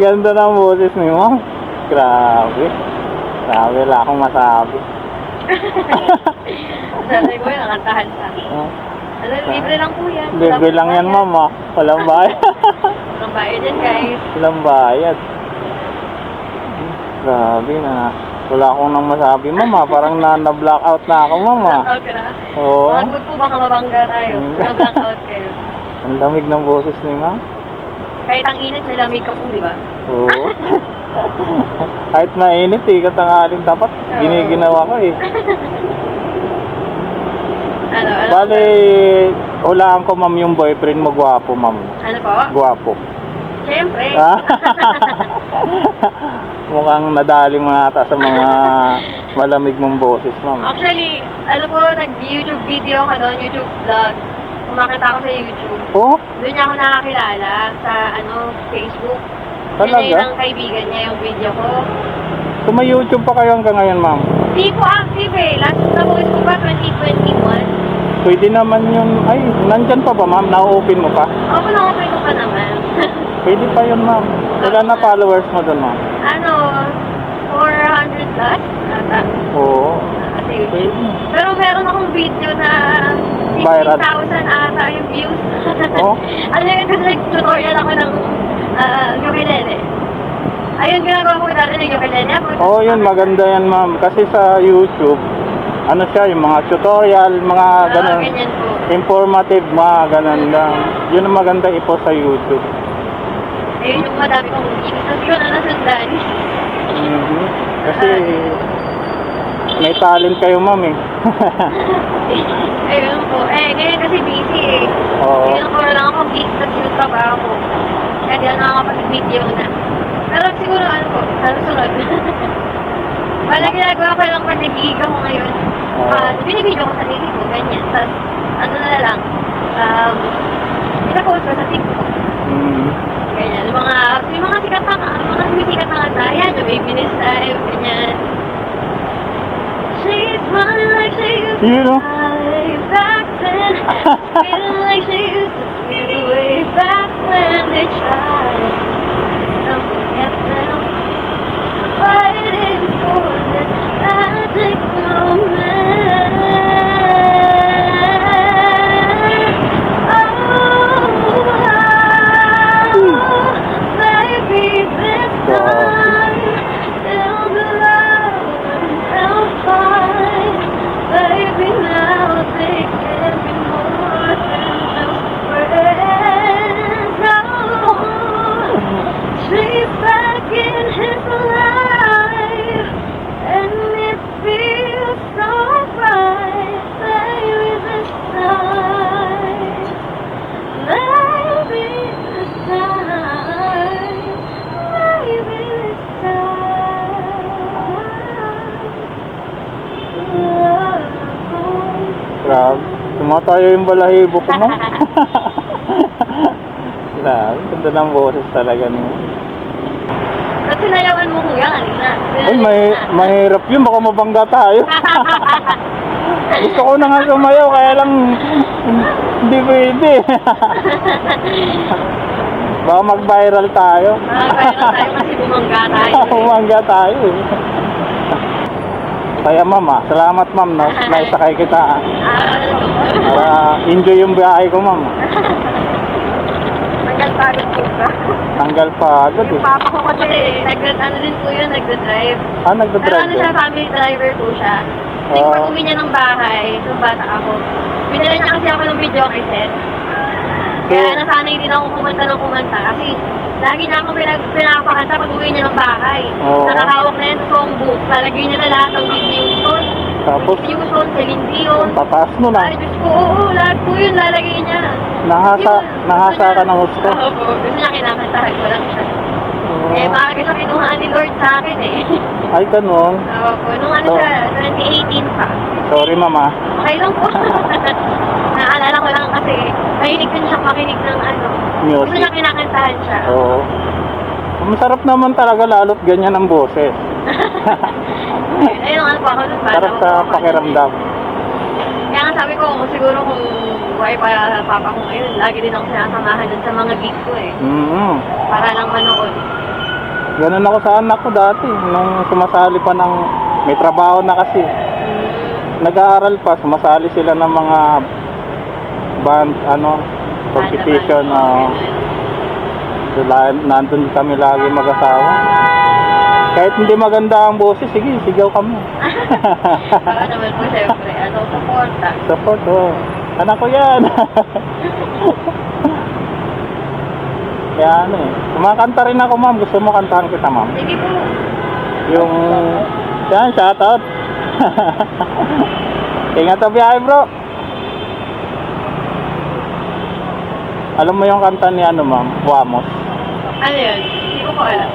Ganda ng boses ni Ma'am. Grabe. Grabe, wala akong masabi. Sabi ko yun, nakantahan sa akin. Ano, libre lang po yan. Libre lang yan, Ma'am. Ah. Walang bayad. Walang bayad yan, guys. Walang bayad. Grabe na. Wala akong nang masabi, Ma'am. Ah. Parang na-blackout na ako, Ma'am. Ah. Blackout ka na. Oo. Bakit po baka mabangga tayo? Na-blackout kayo. Ang lamig ng boses ni Ma'am. Kahit ang init, nalamig ka po, di ba? Oo. Kahit mainit eh, katangaling dapat giniginawa ko eh. Ano? Bale, hulaan ko, Ma'am, yung boyfriend mo, gwapo, Ma'am. Ano po? Gwapo. Siyempre. Ah? Mukhang nadali mo ata sa mga malamig mong boses, Ma'am. Actually, ano po, nag-YouTube video ako doon, YouTube vlog. Kumakita ako sa YouTube. Oh? Doon niya ako nakakilala sa Facebook. Talaga? Yan yung kaibigan niya yung video ko. So may YouTube pa kayo hanggang ngayon, Ma'am? Di po active eh. Last na post ko pa, 2021. Pwede naman yung... Ay, nandyan pa ba, Ma'am? Na-open mo pa? Ako na-open ko pa naman. Pwede pa yun, Ma'am. Ilan na followers mo doon, Ma'am? Ano, 400 plus? Ata. Oo. Kasi, Pwede. pero meron akong video na Viral. 15,000 ata yung views. Oh? Ano yun, kasi nag-tutorial ako ng ukulele. Ayun, ginagawa ko dati ng ukulele. Oo, yun. Maganda yan, Ma'am. Kasi sa YouTube, ano siya, yung mga tutorial, mga ganun. Ganyan po. Informative, mga ganun lang. Yun ang maganda i-post sa YouTube. Ayun yung madami kong video. Tapos ko na nasundan. Mhm. Kasi may talent kayo, Ma'am eh. Ayun po. Ngayon kasi busy eh. Oo. Ngayon ko lang ako busy sa trabaho ko. Kaya di ako nakakapag-video na. Pero siguro ano po, sa sunod. Wala ginagawa ko lang pag-nag-iiga ko ngayon. Binibidyo ko sa sarili ko, ganyan. Tapos, ano na lang, pinapost ko sa TikTok. Mhm. Ganyan. Yung mga sikat na sumisikat na kanta. Ayan, yung baby this time, ganyan. She's my life, she used to You know? way back then. Feeling like she used to feel way back when they tried. Something at them. Fighting for this magic moment. Oh, baby, this time it'll be love and it'll find. Baby, now they can be more than just friends. Oh, she's back in his life, and it feels so right. Baby, this time, baby, this time, baby, this time. Grabe. Tumatayo yung balahibo ko, Ma'am. Grabe. Ganda ng boses talaga niyo. Kasi nayawan mo kuya kanina. Ay, mahirap yun. Baka mabangga tayo. Gusto ko na nga sumayaw, kaya lang hindi pwede. Baka mag-viral tayo. Kaya tayo kasi bumangga tayo. Bumangga tayo eh. Kaya, Ma'am, salamat, Ma'am, no? Naisakay kita. Para enjoy yung biyahe ko, Ma'am. Tanggal pagod po ba? Tanggal pa agad eh. Yung papa ko kasi, ano din po yun, nagdadrive. Ah, Pero nagdadrive ano siya, din? family driver po siya. Kasi pag uwi niya ng bahay, nung bata ako, pinala niya kasi ako ng video kay Seth. Kaya nasanay din ako kumanta ng kumanta. Kasi lagi na ako pinapakanta pag uwi niya ng bahay. Oo. Nakahawak na yung songbook. Lalagay niya na lahat ng video yun. Tapos, Fusion, Celine Dion. tataas mo Ay, na. Diyos ko, oo, lahat po yun lalagay niya. Nahasa ka ng gusto. Oo, gusto niya kinakantahan ko lang siya. Eh, baka siya kinuhaan ni Lord sa akin eh. Ay, ganun. Opo, nung ano siya, 2018 pa. Sorry, Mama. Okay lang po. Naalala ko lang kasi, mahilig din siya makinig ng ano. Gusto Music. niya kinakantahan siya. Oo. Masarap naman talaga lalo't ganyan ang boses. Ayun, ano po ako nung bata. Sarap sa pakiramdam. Kaya nga sabi ko, siguro kung buhay pa papa ko ngayon, lagi din ako sinasamahan dun sa mga gigs ko eh. Mm-hmm. Para lang manood. Ganun ako sa anak ko dati. Nung sumasali pa ng... May trabaho na kasi. Nag-aaral pa. Sumasali sila ng mga band, competition. Nandun kami lagi mag-asawa. Kahit hindi maganda ang boses, sige, sigaw kami. Baka naman po siyempre, suporta. Support, oh. Anak ko yan. Kaya kumakanta rin ako, ma'am. Gusto mo kantahan kita, ma'am? Sige po. Yung, yan, shoutout. Ingat ang biyahe, bro. Alam mo yung kanta ni ma'am? Wamos. Ano yun? Hindi ko po alam.